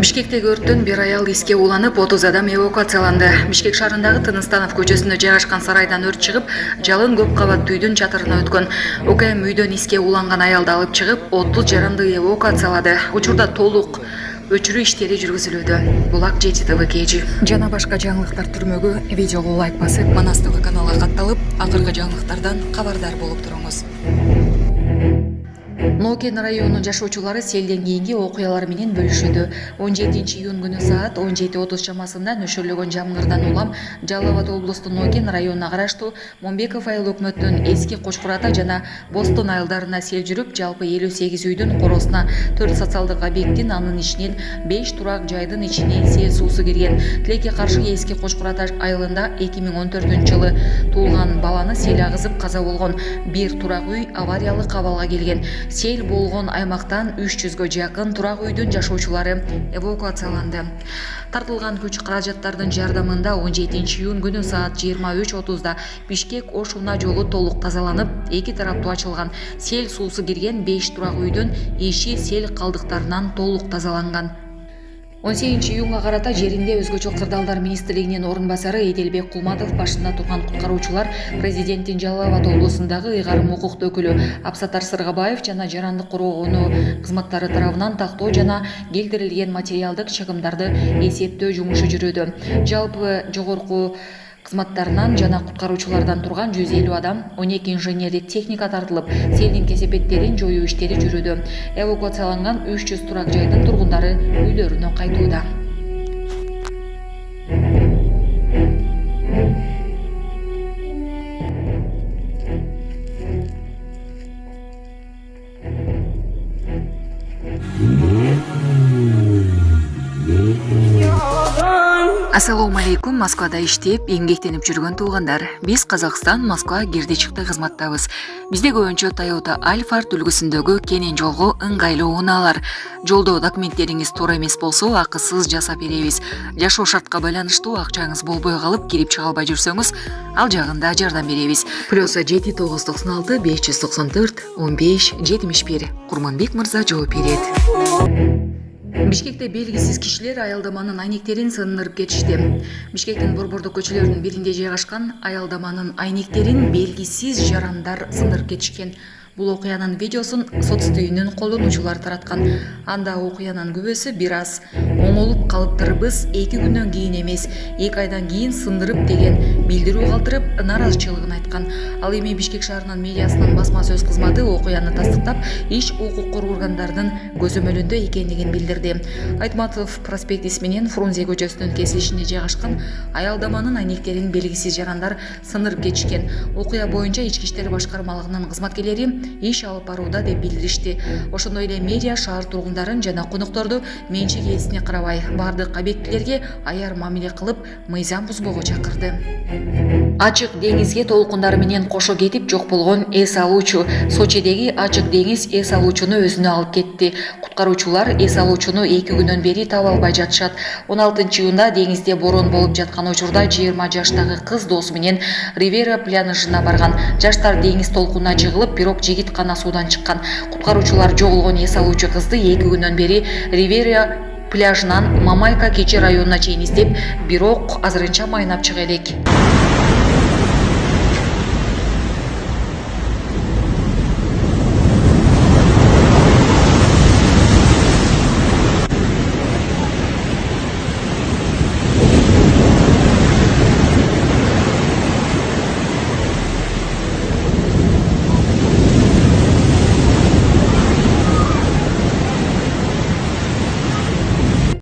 Бишкектеги өрттөн бир аял эске уланып, 30 адам эвакуацияланды. Бишкек шаарындагы Тыныстанов көчөсүндө жайгашкан сарайдан өрт чыгып, жалын көп кабаттуу үйдүн чатырына өткөн. УКМ үйдөн эске уланган аялды алып чыгып, 30 жаранды эвакуациялады. Учурда толук өчүрүү иштери жүргүзүлүүдө. Булак ЖТВ KG. Жана башка жаңылыктар түрмөгү видеого лайк басып, Манас ТВ каналга катталып, акыркы жаңылыктардан кабардар болуп туруңуз. Нокен районунун жашоочулары селден кийинки окуялар менен бөлүшүүдө. 17-июнь күнү саат 17:30 чамасында нөшөрлөгөн жамгырдан улам Жалал Абад облустунун Нокен районуна караштуу Момбеков айыл өкмөттүнүн эски Кочкурата жана Бостон айылдарына сел жүрүп, жалпы 58 үйдүн коросуна 4 социалдык объекттин, анын ичинен 5 турак жайдын ичине сел суусу кирген. Тилекке каршы эски Кочкурата айылында 2014-жылы туулган баланы сел агызып каза болгон. Бир турак үй авариялык абалга келген. Сел болгон аймактан 300гө жакын турак үйдүн жашоочулары эвакуацияланды. Тартылган күч каражаттардын жардамында 17-июнь күнү саат 23:30 Бишкек Ош-Уна жолу толук тазаланып, эки тараптуу ачылган. Сел суусу кирген 5 турак үйдүн иши сел калдыктарынан толук тазаланган. 18-июнга карата жеринде өзгөчө кырдаалдар министрлигинин орун басары Эделбек Кулматов башында турган куткаруучулар президенттин Жалал Абад облусундагы ыйгарым укуктуу өкүлү Абсатар Сыргабаев жана жарандык коргонуу кызматтары тарабынан тактоо жана келтирилген материалдык чыгымдарды эсептөө жумушу жүрүүдө. Жалпы жогорку кызматтарынан жана куткаруучулардан турган 150 адам, 12 инженердик техника тартылып, селдин кесепеттерин жоюу иштери жүрүүдө. Эвакуацияланган 300 турак жайдын тургундары үйлөрүнө кайтууда. Ассалому алейкум. Москвада иштеп, эмгектенип жүргөн туугандар. Биз Казакстан, Москва кирди чыкты кызматтабыз. Бизде көбүнчө Toyota Alphard үлгүсүндөгү кенен жолго ыңгайлуу унаалар. Жолдо документтериңиз туура эмес болсо, акысыз жасап беребиз. Жашоо шартка байланыштуу акчаңыз болбой калып, кирип чыга албай жүрсөңүз, ал жагында жардам беребиз. +7 996 594 15 71. Курманбек мырза жооп берет. Бишкекте белгисиз кишилер аялдаманын айнектерин сындырып кетишти. Бишкектин борбордук көчөлөрүнүн биринде жайгашкан аялдаманын айнектерин белгисиз жарандар сындырып кетишкен. Бул окуянын видеосун соцтүйүнүн колдонуучулары тараткан. Анда окуянын күбөсү бир аз оңолуп калыптырбыз, 2 күндөн кийин эмес, 2 айдан кийин сындырып деген билдирүү калтырып, нааразычылыгын айткан. Ал эми Бишкек шаарынын медиасынын басма сөз кызматы окуяны тастыктап, иш укук коргоо органдарынын көзөмөлүндө экендигин билдирди. Айтматов проспектиси менен Фрунзе көчөсүнүн кесилишинде жайгашкан аялдаманын айнектерин белгисиз жарандар сындырып кетишкен. Окуя боюнча Ички иштер башкармалыгынын кызматкерлери иш алып барууда деп билдиришти. Ошондой эле медиа шаар тургундарын жана конокторду менчик ээсине карабай, бардык объектилерге аяр мамиле кылып, мыйзам бузбоого чакырды. Ачык деңизге толкундары менен кошо кетип жок болгон эс алуучу. Сочидеги ачык деңиз эс алуучуну өзүнө алып кетти. Куткаруучулар эс алуучуну 2 күндөн бери таба албай жатышат. 16-июнда деңизде борон болуп жаткан учурда 20 жаштагы кыз досу менен Ривера пляжына барган. Жаштар деңиз толкунуна жыгылып, бирок жигит гана суудан чыккан. Куткаруучулар жоголгон эс алуучу кызды 2 күндөн бери Ривера пляжынан Мамайка Кечи районуна чейин издеп, бирок азырынча майнап чыга элек.